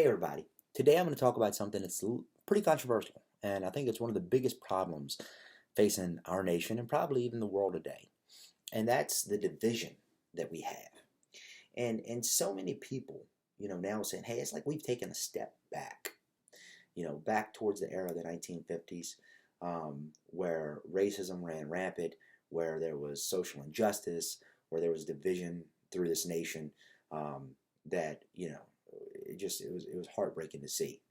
Hey everybody. Today I'm going to talk about something that's pretty controversial, and I think it's one of the biggest problems facing our nation and probably even the world today. And that's the division that we have. And so many people, now saying, "Hey, it's like we've taken a step back." Back towards the era of the 1950s, where racism ran rampant, where there was social injustice, where there was division through this nation, that it was heartbreaking to see.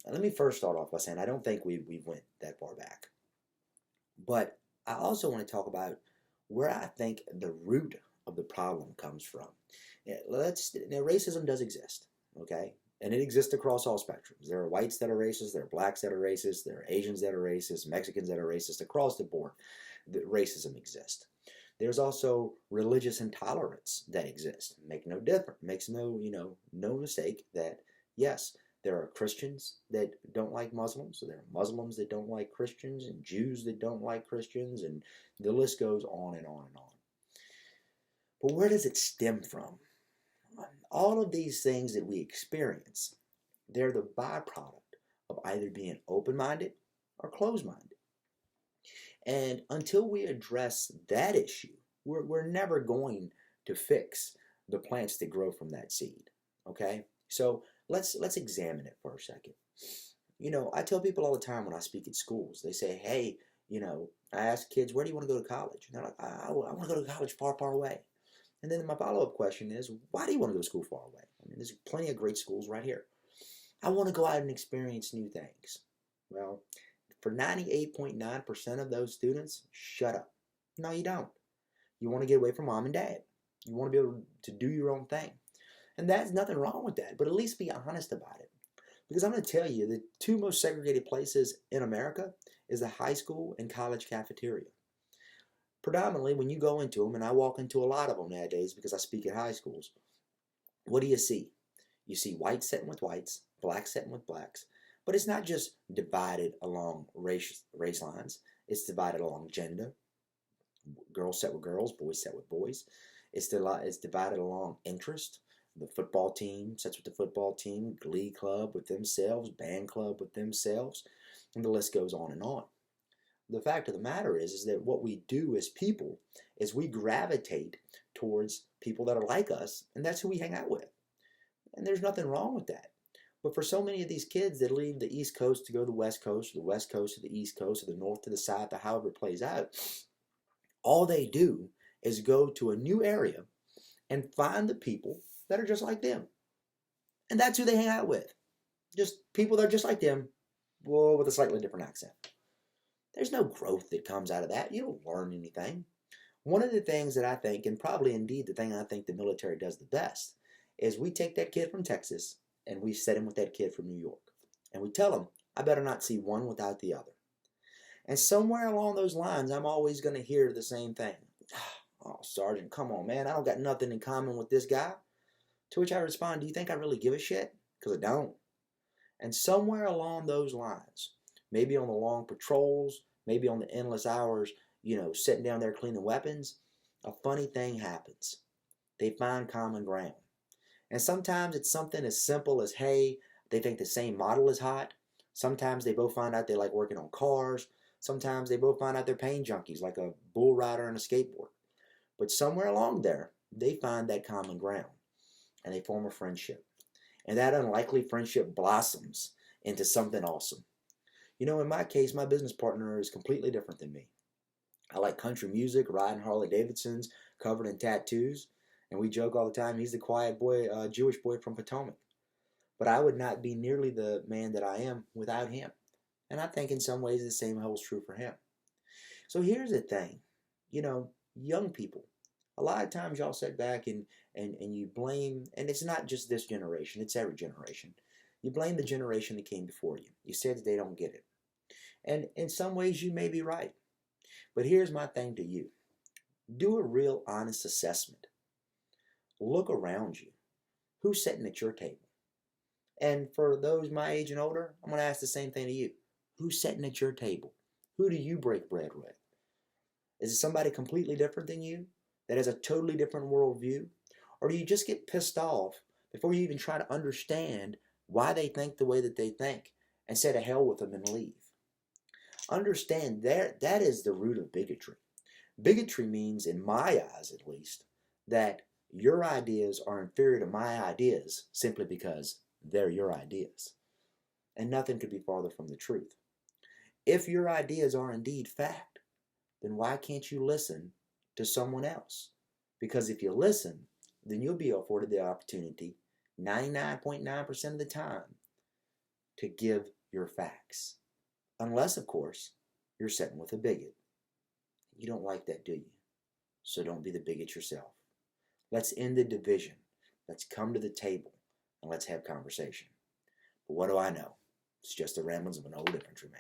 Let me first start off by saying I don't think we went that far back, but I also want to talk about where I think the root of the problem comes from. Now racism does exist, okay, and it exists across all spectrums. There are whites that are racist, there are blacks that are racist, there are Asians that are racist, Mexicans that are racist. Across the board, racism exists. There's also religious intolerance that exists. Makes no mistake that yes, there are Christians that don't like Muslims, so there are Muslims that don't like Christians, and Jews that don't like Christians, and the list goes on and on and on. But where does it stem from? All of these things that we experience, they're the byproduct of either being open-minded or closed-minded. And until we address that issue, we're never going to fix the plants that grow from that seed. Okay? So let's examine it for a second. I tell people all the time when I speak at schools, they say, hey, I ask kids, where do you want to go to college? And they're like, I want to go to college far, far away. And then my follow-up question is, why do you want to go to school far away? I mean, there's plenty of great schools right here. I want to go out and experience new things. Well, for 98.9% of those students, shut up. No, you don't. You want to get away from mom and dad. You want to be able to do your own thing. And there's nothing wrong with that, but at least be honest about it. Because I'm going to tell you, the two most segregated places in America is the high school and college cafeteria. Predominantly, when you go into them, and I walk into a lot of them nowadays because I speak at high schools, what do you see? You see whites sitting with whites, blacks sitting with blacks. But it's not just divided along race lines. It's divided along gender. Girls sit with girls, boys sit with boys. It's divided along interest. The football team sits with the football team, glee club with themselves, band club with themselves, and the list goes on and on. The fact of the matter is that what we do as people is we gravitate towards people that are like us, and that's who we hang out with. And there's nothing wrong with that. But for so many of these kids that leave the East Coast to go to the West Coast, or the West Coast to the East Coast, or the North to the South, or however it plays out, all they do is go to a new area and find the people that are just like them. And that's who they hang out with. Just people that are just like them, well, with a slightly different accent. There's no growth that comes out of that. You don't learn anything. One of the things that I think, and probably indeed the thing I think the military does the best, is we take that kid from Texas and we set him with that kid from New York. And we tell him, I better not see one without the other. And somewhere along those lines, I'm always going to hear the same thing. Oh, Sergeant, come on, man. I don't got nothing in common with this guy. To which I respond, do you think I really give a shit? Because I don't. And somewhere along those lines, maybe on the long patrols, maybe on the endless hours, sitting down there cleaning weapons, a funny thing happens. They find common ground. And sometimes it's something as simple as, hey, they think the same model is hot. Sometimes they both find out they like working on cars. Sometimes they both find out they're pain junkies, like a bull rider and a skateboard. But somewhere along there, they find that common ground, and they form a friendship. And that unlikely friendship blossoms into something awesome. In my case, my business partner is completely different than me. I like country music, riding Harley Davidsons, covered in tattoos, and we joke all the time, he's the quiet boy, Jewish boy from Potomac. But I would not be nearly the man that I am without him. And I think in some ways the same holds true for him. So here's the thing, young people, a lot of times y'all sit back and you blame, and it's not just this generation, it's every generation. You blame the generation that came before you. You said that they don't get it. And in some ways you may be right. But here's my thing to you. Do a real honest assessment. Look around you. Who's sitting at your table? And for those my age and older, I'm going to ask the same thing to you. Who's sitting at your table? Who do you break bread with? Is it somebody completely different than you that has a totally different worldview? Or do you just get pissed off before you even try to understand why they think the way that they think, and say to hell with them and leave. Understand that is the root of bigotry. Bigotry means, in my eyes at least, that your ideas are inferior to my ideas simply because they're your ideas. And nothing could be farther from the truth. If your ideas are indeed fact, then why can't you listen to someone else? Because if you listen, then you'll be afforded the opportunity 99.9% of the time to give your facts. Unless, of course, you're sitting with a bigot. You don't like that, do you? So don't be the bigot yourself. Let's end the division. Let's come to the table and let's have conversation. But what do I know? It's just the ramblings of an old infantryman.